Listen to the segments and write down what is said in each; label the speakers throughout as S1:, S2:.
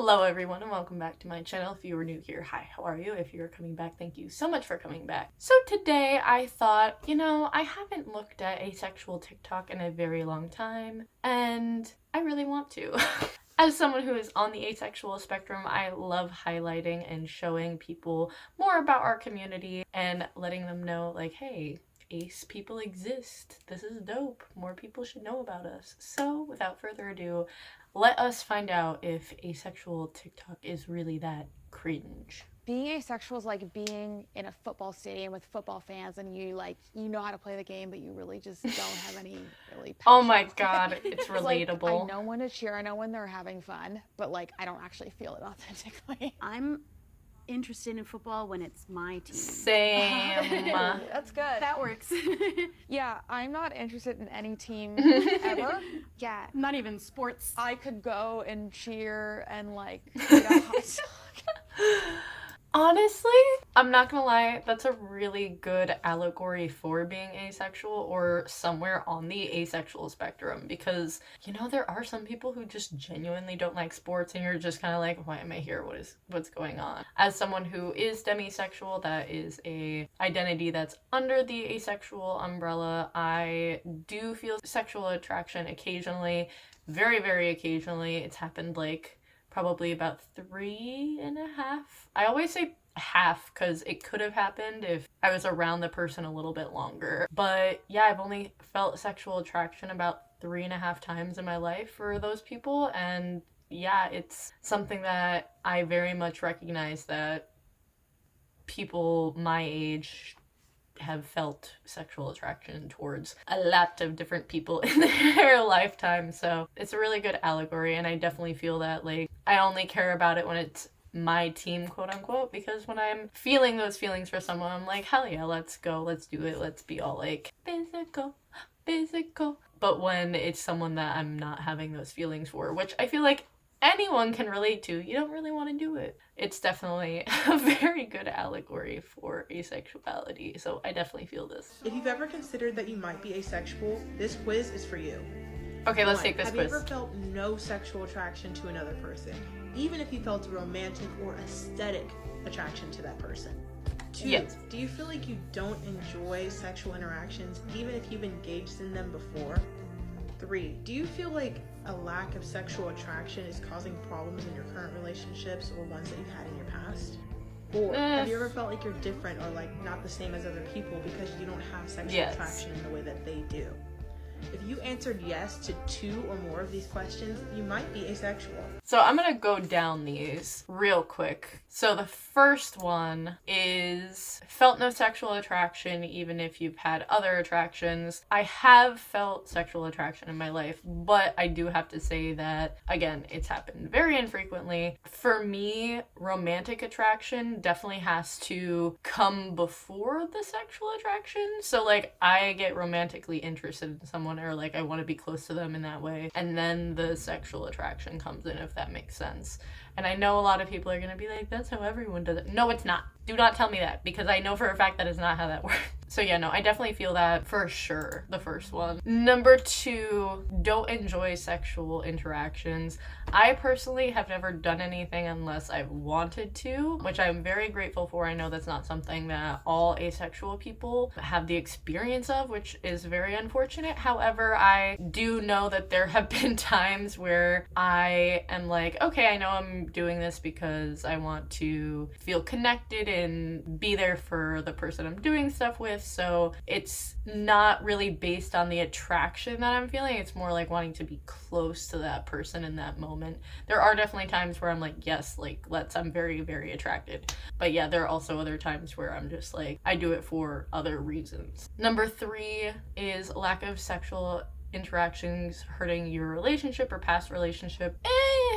S1: Hello everyone and welcome back to my channel. If you were new here, hi, how are you? If you're coming back, thank you so much for coming back. So today I thought, I haven't looked at asexual TikTok in a very long time and I really want to. As someone who is on the asexual spectrum, I love highlighting and showing people more about our community and letting them know, like, hey, ace people exist. This is dope. More people should know about us. So without further ado, let us find out if asexual TikTok is really that cringe.
S2: Being asexual is like being in a football stadium with football fans and you know how to play the game, but you really just don't have any really passion.
S1: Oh my god, it's relatable.
S2: Like, I know when to cheer, I know when they're having fun, but like I don't actually feel it authentically.
S3: I'm interested in football when it's my team.
S1: Same.
S2: That's good.
S3: That works.
S2: Yeah, I'm not interested in any team ever.
S3: Yeah, not even sports.
S2: I could go and cheer and like eat a hot dog.
S1: Honestly, I'm not gonna lie, that's a really good allegory for being asexual or somewhere on the asexual spectrum because, there are some people who just genuinely don't like sports and you're just kind of like, why am I here? What's going on? As someone who is demisexual, that is a identity that's under the asexual umbrella, I do feel sexual attraction occasionally, very, very occasionally. It's happened like probably about 3.5. I always say half because it could have happened if I was around the person a little bit longer. But yeah, I've only felt sexual attraction about 3.5 times in my life for those people. And yeah, it's something that I very much recognize that people my age have felt sexual attraction towards a lot of different people in their lifetime. So it's a really good allegory, and I definitely feel that like I only care about it when it's my team, quote unquote, because when I'm feeling those feelings for someone, I'm like, hell yeah, let's go, let's do it, let's be all like physical. But when it's someone that I'm not having those feelings for, which I feel like anyone can relate to, you don't really want to do it. It's definitely a very good allegory for asexuality, so I definitely feel this.
S4: If you've ever considered that you might be asexual, this quiz is for you.
S1: Okay, let's take this
S4: quiz.
S1: quiz.
S4: Have you ever felt no sexual attraction to another person, even if you felt a romantic or aesthetic attraction to that person? 2,
S1: yes.
S4: Do you feel like you don't enjoy sexual interactions, even if you've engaged in them before? 3, do you feel like a lack of sexual attraction is causing problems in your current relationships or ones that you've had in your past? 4, have you ever felt like you're different or like not the same as other people because you don't have sexual attraction in the way that they do? If you answered yes to 2 or more of these questions, you might be asexual.
S1: So I'm gonna go down these real quick. So the first one is felt no sexual attraction even if you've had other attractions. I have felt sexual attraction in my life, but I do have to say that, again, it's happened very infrequently. For me, romantic attraction definitely has to come before the sexual attraction. So like I get romantically interested in someone or like I want to be close to them in that way, and then the sexual attraction comes in, if that makes sense. And I know a lot of people are gonna be like, that's how everyone does it. No, it's not. Do not tell me that, because I know for a fact that is not how that works. So yeah, no, I definitely feel that for sure, the first one. Number 2, don't enjoy sexual interactions. I personally have never done anything unless I've wanted to, which I'm very grateful for. I know that's not something that all asexual people have the experience of, which is very unfortunate. However, I do know that there have been times where I am like, okay, I know I'm doing this because I want to feel connected and be there for the person I'm doing stuff with. So it's not really based on the attraction that I'm feeling. It's more like wanting to be close to that person in that moment. There are definitely times where I'm like, yes, like I'm very, very attracted. But yeah, there are also other times where I'm just like, I do it for other reasons. Number 3 is lack of sexual interactions hurting your relationship or past relationship.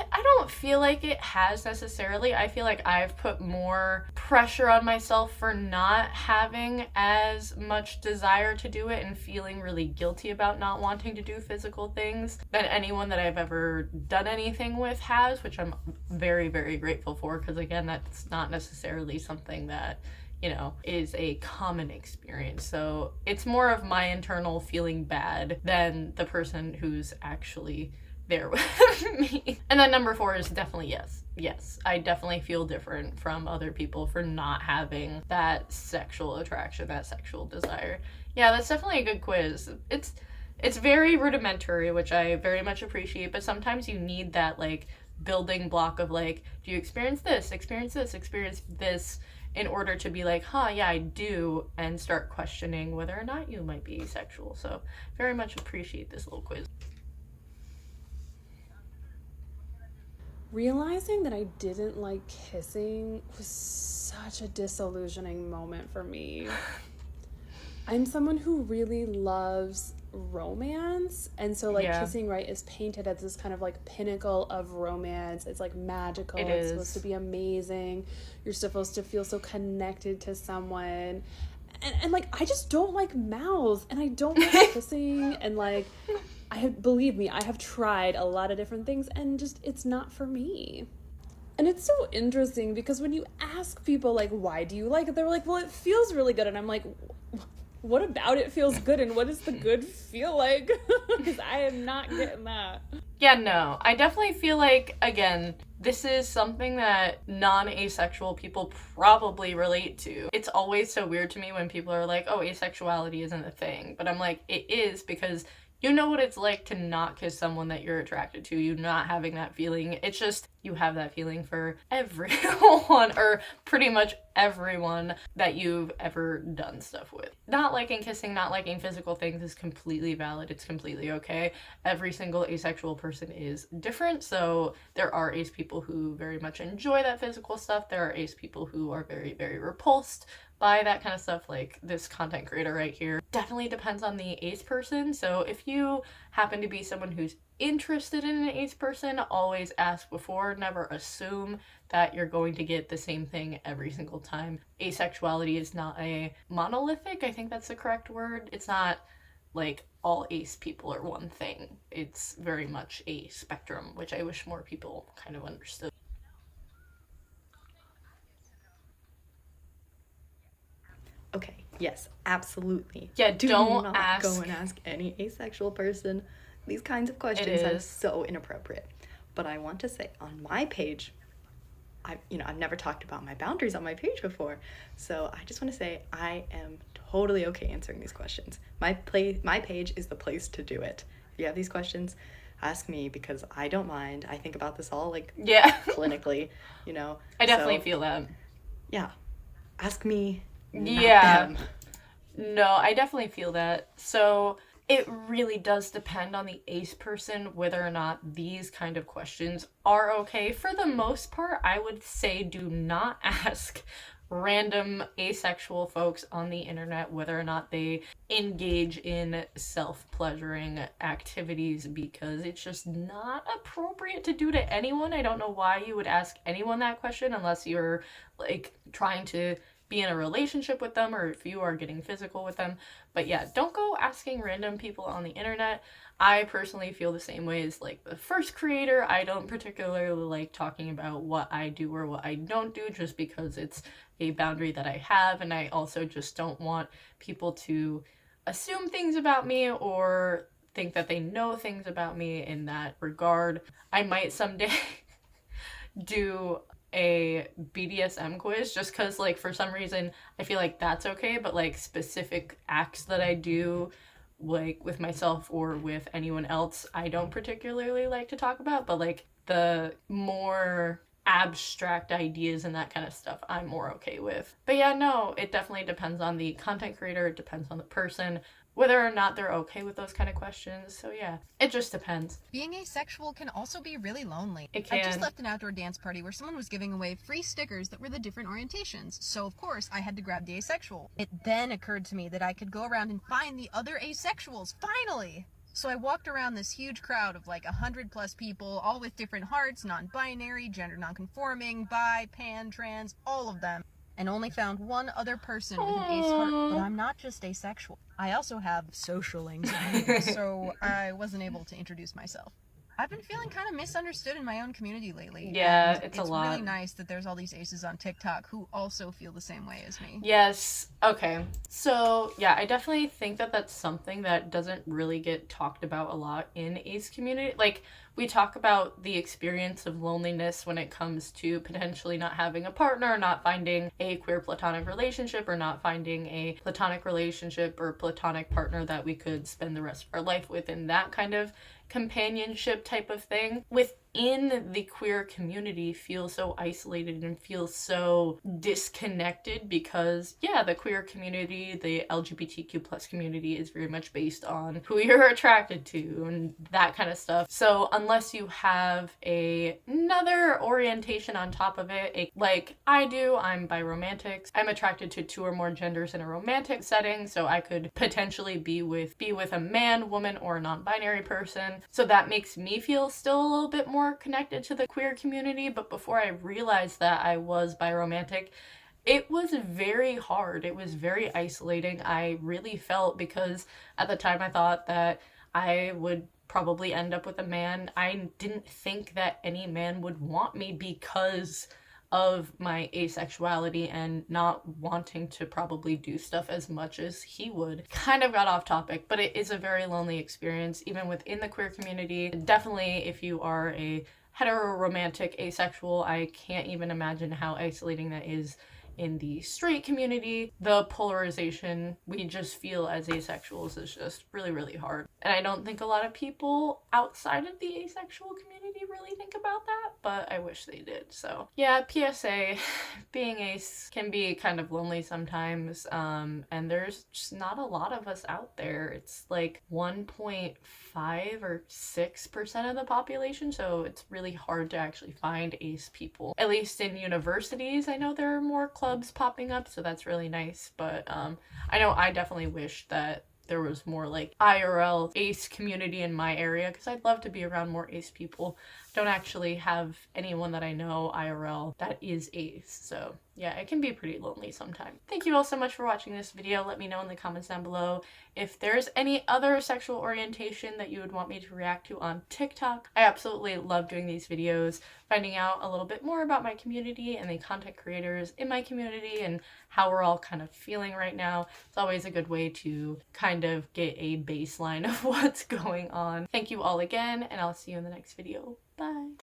S1: I don't feel like it has necessarily. I feel like I've put more pressure on myself for not having as much desire to do it and feeling really guilty about not wanting to do physical things than anyone that I've ever done anything with has, which I'm very, very grateful for, because again, that's not necessarily something that is a common experience. So it's more of my internal feeling bad than the person who's actually there with me. And then number 4 is definitely yes. Yes, I definitely feel different from other people for not having that sexual attraction, that sexual desire. Yeah, that's definitely a good quiz. It's very rudimentary, which I very much appreciate, but sometimes you need that, like, building block of, like, do you experience this, experience this, experience this, in order to be like, huh, yeah, I do, and start questioning whether or not you might be asexual. So very much appreciate this little quiz.
S5: Realizing that I didn't like kissing was such a disillusioning moment for me. I'm someone who really loves romance, and so like kissing, right, is painted as this kind of like pinnacle of romance. It's like magical. It's supposed to be amazing. You're supposed to feel so connected to someone. And like, I just don't like mouths, and I don't like kissing, and like, believe me, I have tried a lot of different things, and just, it's not for me. And it's so interesting because when you ask people, like, why do you like it? They're like, well, it feels really good. And I'm like, what about it feels good? And what does the good feel like? Because I am not getting that.
S1: Yeah, no. I definitely feel like, again, this is something that non-asexual people probably relate to. It's always so weird to me when people are like, oh, asexuality isn't a thing. But I'm like, it is, because you know what it's like to not kiss someone that you're attracted to, you not having that feeling. It's just, you have that feeling for everyone, or pretty much everyone that you've ever done stuff with. Not liking kissing, not liking physical things is completely valid. It's completely okay. Every single asexual person is different, so there are ace people who very much enjoy that physical stuff. There are ace people who are very, very repulsed by that kind of stuff, like this content creator right here. Definitely depends on the ace person. So if you happen to be someone who's interested in an ace person, always ask before. Never assume that you're going to get the same thing every single time. Asexuality is not a monolithic, I think that's the correct word. It's not like all ace people are one thing. It's very much a spectrum, which I wish more people kind of understood.
S6: Okay, yes, absolutely.
S1: Yeah,
S6: Do
S1: don't
S6: not
S1: ask.
S6: go and ask any asexual person these kinds of questions. Are so inappropriate. But I want to say, on my page, I've never talked about my boundaries on my page before, so I just want to say I am totally okay answering these questions. My page is the place to do it. If you have these questions, ask me, because I don't mind. I think about this all clinically,
S1: I definitely feel that.
S6: Yeah, ask me.
S1: Yeah. No, I definitely feel that. So it really does depend on the ace person whether or not these kind of questions are okay. For the most part, I would say do not ask random asexual folks on the internet whether or not they engage in self-pleasuring activities, because it's just not appropriate to do to anyone. I don't know why you would ask anyone that question unless you're like trying to be in a relationship with them, or if you are getting physical with them. But yeah, don't go asking random people on the internet. I personally feel the same way as like the first creator. I don't particularly like talking about what I do or what I don't do, just because it's a boundary that I have, and I also just don't want people to assume things about me or think that they know things about me in that regard. I might someday do a BDSM quiz, just because like for some reason I feel like that's okay, but like specific acts that I do like with myself or with anyone else I don't particularly like to talk about, but like the more abstract ideas and that kind of stuff I'm more okay with. But yeah, no, it definitely depends on the content creator, it depends on the person, whether or not they're okay with those kind of questions. So yeah, it just depends.
S7: Being asexual can also be really lonely.
S1: It can.
S7: I just left an outdoor dance party where someone was giving away free stickers that were the different orientations, so of course I had to grab the asexual. It then occurred to me that I could go around and find the other asexuals, finally! So I walked around this huge crowd of like 100+ people, all with different hearts, non-binary, gender non-conforming, bi, pan, trans, all of them, and only found one other person with an ace heart. But I'm not just asexual. I also have social anxiety, so I wasn't able to introduce myself. I've been feeling kind of misunderstood in my own community lately.
S1: Yeah, it's a lot.
S7: It's really nice that there's all these aces on TikTok who also feel the same way as me.
S1: Yes. Okay. So, yeah, I definitely think that that's something that doesn't really get talked about a lot in ace community. Like, We talk about the experience of loneliness when it comes to potentially not having a partner, not finding a queer platonic relationship, or not finding a platonic relationship or platonic partner that we could spend the rest of our life with, and that kind of companionship type of thing within the queer community feels so isolated and feels so disconnected because, yeah, the queer community, the LGBTQ plus community is very much based on who you're attracted to and that kind of stuff. So unless you have another orientation on top of it, like I do, I'm biromantic. I'm attracted to 2 or more genders in a romantic setting, so I could potentially be with a man, woman, or non-binary person. So that makes me feel still a little bit more connected to the queer community. But before I realized that I was biromantic, it was very hard. It was very isolating. I really felt, because at the time I thought that I would probably end up with a man, I didn't think that any man would want me because of my asexuality and not wanting to probably do stuff as much as he would. Kind of got off topic, but it is a very lonely experience, even within the queer community. Definitely if you are a heteroromantic asexual, I can't even imagine how isolating that is in the straight community. The polarization we just feel as asexuals is just really, really hard. And I don't think a lot of people outside of the asexual community really think about that, but I wish they did. So yeah, PSA, being ace can be kind of lonely sometimes, and there's just not a lot of us out there. It's like 1.5 or 6% of the population, so it's really hard to actually find ace people. At least in universities, I know there are more clubs popping up, so that's really nice. But I know I definitely wish that there was more like IRL ace community in my area, because I'd love to be around more ace people. Don't actually have anyone that I know IRL that is ace, so yeah, it can be pretty lonely sometimes. Thank you all so much for watching this video. Let me know in the comments down below if there's any other sexual orientation that you would want me to react to on TikTok. I absolutely love doing these videos, finding out a little bit more about my community and the content creators in my community and how we're all kind of feeling right now. It's always a good way to kind of get a baseline of what's going on. Thank you all again, and I'll see you in the next video. Bye.